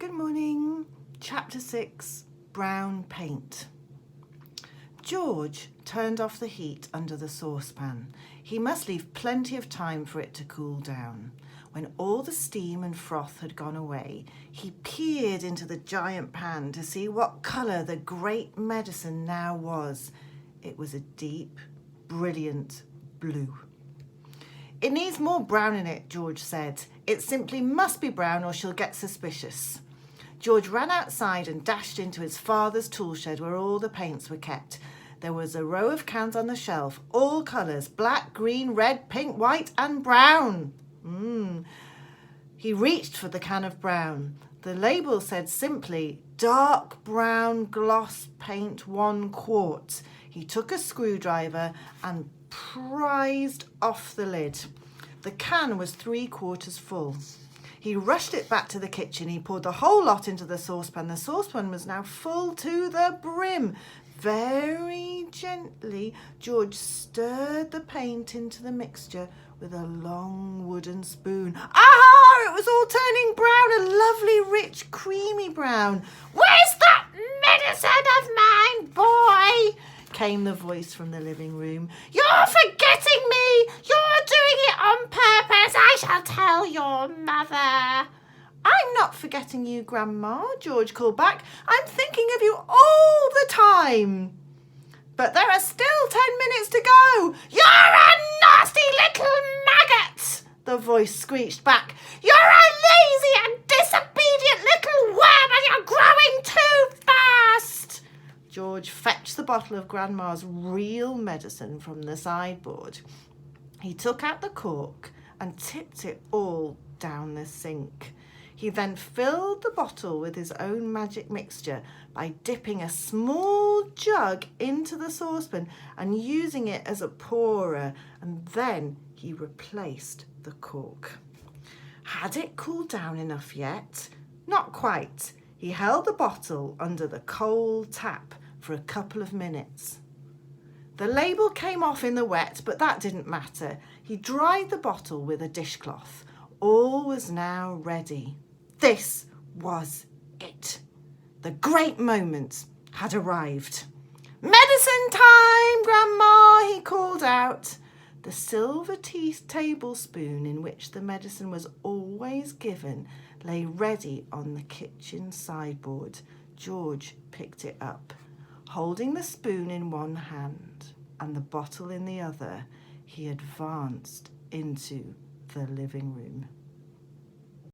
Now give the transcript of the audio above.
Good morning. Chapter 6, Brown Paint. George turned off the heat under the saucepan. He must leave plenty of time for it to cool down. When all the steam and froth had gone away, he peered into the giant pan to see what colour the great medicine now was. It was a deep, brilliant blue. "It needs more brown in it," George said. "It simply must be brown or she'll get suspicious." George ran outside and dashed into his father's tool shed where all the paints were kept. There was a row of cans on the shelf, all colours, black, green, red, pink, white and brown. He reached for the can of brown. The label said simply, "Dark brown gloss paint 1 quart. He took a screwdriver and prized off the lid. The can was 3/4 full. He rushed it back to the kitchen. He poured the whole lot into the saucepan. The saucepan was now full to the brim. Very gently, George stirred the paint into the mixture with a long wooden spoon. Ah! It was all turning brown, a lovely, rich, creamy brown. "Where's that medicine of mine, boy?" came the voice from the living room. "You're forgetting me! You're doing it on purpose! I shall tell your mother." "I'm not forgetting you, Grandma," George called back. "I'm thinking of you all the time." "But there are still 10 minutes to go." "You're a nasty little maggot," the voice screeched back. "You're a lazy and disobedient little worm and you're growing too fast." George fetched the bottle of Grandma's real medicine from the sideboard. He took out the cork and tipped it all down the sink. He then filled the bottle with his own magic mixture by dipping a small jug into the saucepan and using it as a pourer, and then he replaced the cork. Had it cooled down enough yet? Not quite. He held the bottle under the cold tap for a couple of minutes. The label came off in the wet, but that didn't matter. He dried the bottle with a dishcloth. All was now ready. This was it. The great moment had arrived. "Medicine time, Grandma," he called out. The silver tablespoon in which the medicine was always given lay ready on the kitchen sideboard. George picked it up. Holding the spoon in one hand and the bottle in the other, he advanced into the living room.